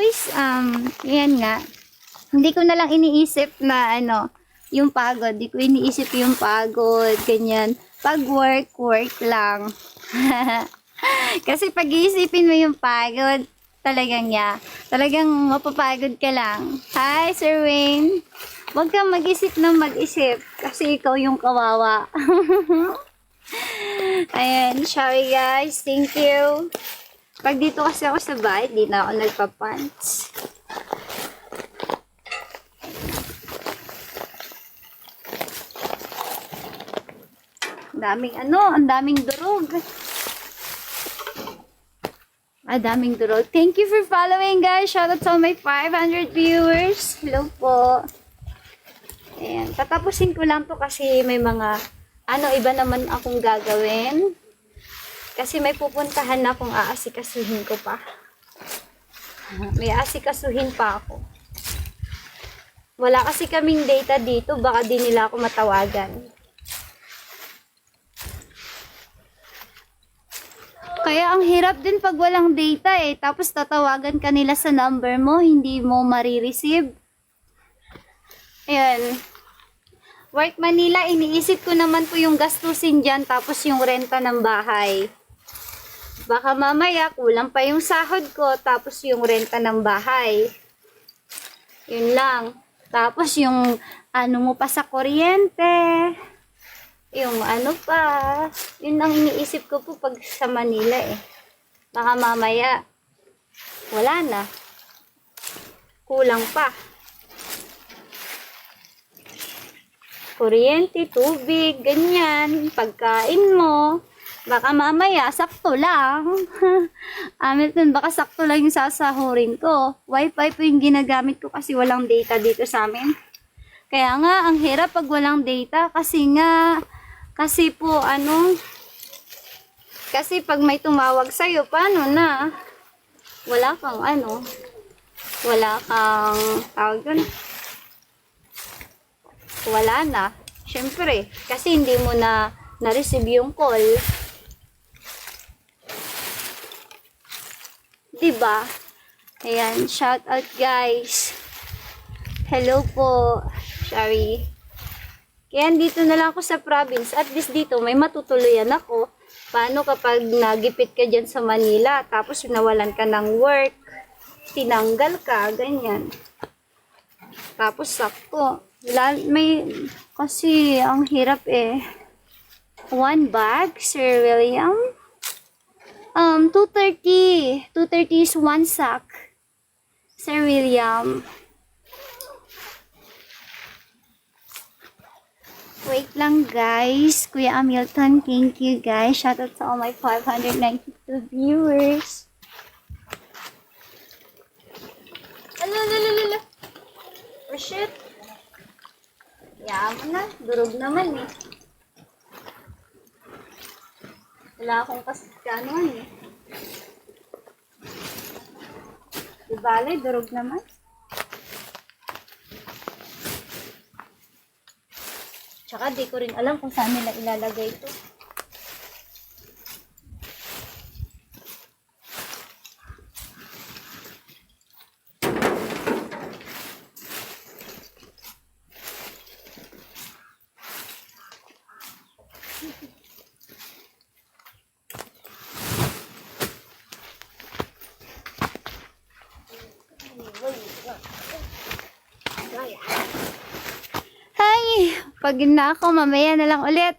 guys, yan nga. Hindi ko na lang iniisip na yung pagod. Hindi ko iniisip yung pagod, ganyan. Pag work lang. Kasi pag iisipin mo yung pagod, talagang mapapagod ka lang. Hi, Sir Wayne. Huwag kang mag-isip ng mag-isip kasi ikaw yung kawawa. Ayan, sorry guys. Thank you. Pag dito kasi ako sa bahay, di na ako nagpa-pants. Ang daming durog. Daming durog. Thank you for following, guys. Shout out to all my 500 viewers. Hello po. Ayan. Tatapusin ko lang to kasi may mga, iba naman akong gagawin. Kasi may pupuntahan na akong aasikasuhin ko pa. May aasikasuhin pa ako. Wala kasi kaming data dito. Baka di nila ako matawagan. Kaya ang hirap din pag walang data tapos tatawagan ka nila sa number mo, hindi mo marireceive. Ayan. Work Manila, iniisip ko naman po yung gastusin dyan, tapos yung renta ng bahay. Baka mamaya, kulang pa yung sahod ko, tapos yung renta ng bahay. Yun lang. Tapos yung mo pa sa kuryente. Yung pa, yun ang iniisip ko po pag sa Manila Baka mamaya, wala na. Kulang pa. Kuryente, tubig, ganyan, pagkain mo. Baka mamaya, sakto lang. Hamilton, baka sakto lang yung sasahurin ko. Wi-Fi po yung ginagamit ko kasi walang data dito sa amin. Kaya nga, ang hirap pag walang data kasi po, kasi pag may tumawag sa'yo, paano na? Wala kang tawag yun. Wala na. Syempre, kasi hindi mo na-receive yung call. Diba? Ayan, shout out guys. Hello po. Sorry. Kaya dito na lang ako sa province. At least dito may matutuluyan ako. Paano kapag nagipit ka dyan sa Manila, tapos nawalan ka ng work, tinanggal ka, ganyan. Tapos sakto. Kasi ang hirap One bag, Sir William. 230. 230 is one sack. Sir William. Wait lang guys. Kuya Hamilton, thank you guys. Shout out to all my 592 viewers. Alalala. Oh shit. Yaman na. Durog naman Wala akong kaskanuan Ibale, durog naman. Tsaka di ko rin alam kung saan nila ilalagay ito. Hi! Pag na ako, mamaya na lang ulit.